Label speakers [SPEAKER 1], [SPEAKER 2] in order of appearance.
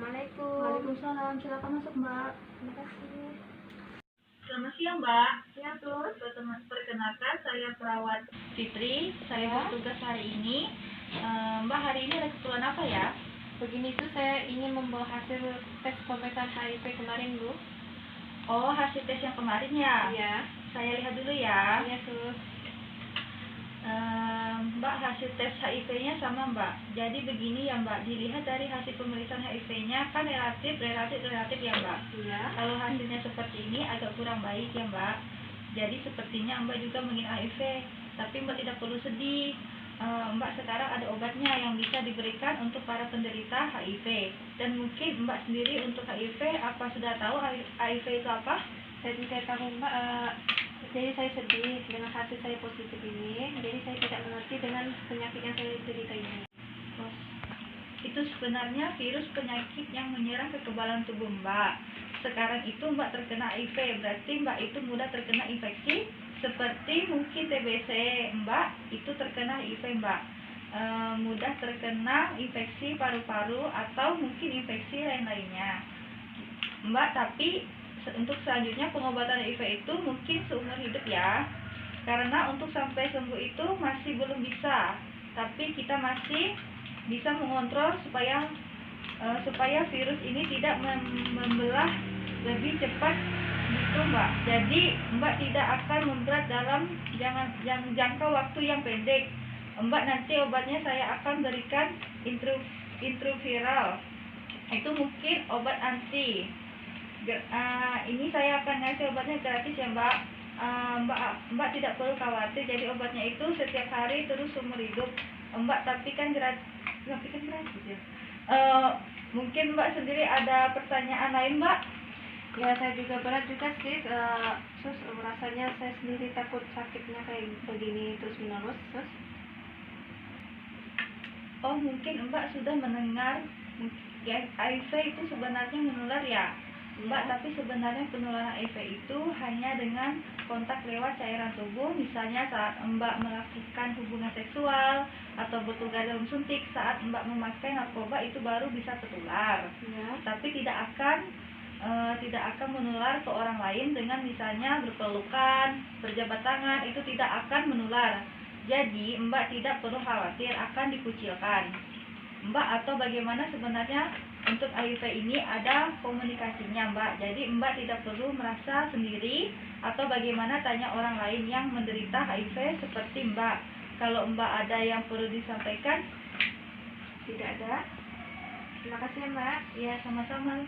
[SPEAKER 1] Assalamualaikum.
[SPEAKER 2] Waalaikumsalam, silakan masuk Mbak.
[SPEAKER 1] Terima kasih.
[SPEAKER 3] Selamat siang, Mbak.
[SPEAKER 1] Ya, Terus.
[SPEAKER 3] Perkenalkan, saya perawat Fitri. Saya
[SPEAKER 1] Ya.
[SPEAKER 3] bertugas hari ini. Mbak, hari ini ada keperluan apa ya?
[SPEAKER 1] Begini tuh saya ingin membawa hasil tes pemeriksaan HIV kemarin, Bu.
[SPEAKER 3] Oh, hasil tes yang kemarin ya?
[SPEAKER 1] Iya.
[SPEAKER 3] Saya lihat dulu ya.
[SPEAKER 1] Iya, Sus.
[SPEAKER 3] Mbak, hasil tes HIV-nya sama, Mbak. Jadi begini ya, Mbak. Dilihat dari hasil pemeriksaan HIV-nya kan relatif ya, Mbak.
[SPEAKER 1] Iya.
[SPEAKER 3] Kalau hasilnya seperti ini agak kurang baik ya, Mbak. Jadi sepertinya Mbak juga mengidap HIV. Tapi Mbak tidak perlu sedih. Mbak sekarang ada obatnya yang bisa diberikan untuk para penderita HIV. Dan mungkin Mbak sendiri untuk HIV, apa sudah tahu HIV itu apa?
[SPEAKER 1] Jadi saya tahu, Mbak, jadi saya sedih dengan hasil saya positif ini. Jadi saya tidak mengerti dengan penyakit yang saya derita ini.
[SPEAKER 3] Itu sebenarnya virus penyakit yang menyerang kekebalan tubuh Mbak. Sekarang itu Mbak terkena HIV, berarti Mbak itu mudah terkena infeksi seperti mungkin TBC. Mbak itu terkena HIV, Mbak. Mudah terkena infeksi paru-paru atau mungkin infeksi lain-lainnya, Mbak. Tapi untuk selanjutnya pengobatan HIV itu mungkin seumur hidup ya, karena untuk sampai sembuh itu masih belum bisa. Tapi kita masih bisa mengontrol supaya virus ini tidak membelah lebih cepat gitu, Mbak. Jadi Mbak tidak akan memberat dalam jangka waktu yang pendek. Mbak, nanti obatnya saya akan berikan intraviral. Itu mungkin obat anti. Ini saya akan ngasih obatnya gratis ya, Mbak. Mbak tidak perlu khawatir. Jadi obatnya itu setiap hari terus seumur hidup, Mbak. Tapi kan gratis ya. Mungkin Mbak sendiri ada pertanyaan lain, Mbak?
[SPEAKER 1] Ya, saya juga berat juga sih, Sus. Rasanya saya sendiri takut sakitnya kayak begini terus menerus, Sus.
[SPEAKER 3] Oh, mungkin Mbak sudah mendengar ya, HIV itu sebenarnya menular ya, Mbak. Tapi sebenarnya penularan HIV itu hanya dengan kontak lewat cairan tubuh, misalnya saat Mbak melakukan hubungan seksual atau bertugas dalam suntik. Saat Mbak memakai narkoba itu baru bisa tertular.
[SPEAKER 1] Ya.
[SPEAKER 3] Tapi tidak akan menular ke orang lain dengan misalnya berpelukan, berjabat tangan, itu tidak akan menular. Jadi Mbak tidak perlu khawatir akan dikucilkan, Mbak. Atau bagaimana sebenarnya untuk HIV ini ada komunikasinya, Mbak. Jadi Mbak tidak perlu merasa sendiri atau bagaimana tanya orang lain yang menderita HIV seperti Mbak. Kalau Mbak ada yang perlu disampaikan?
[SPEAKER 1] Tidak ada. Terima kasih ya, Mbak.
[SPEAKER 3] Ya, sama-sama.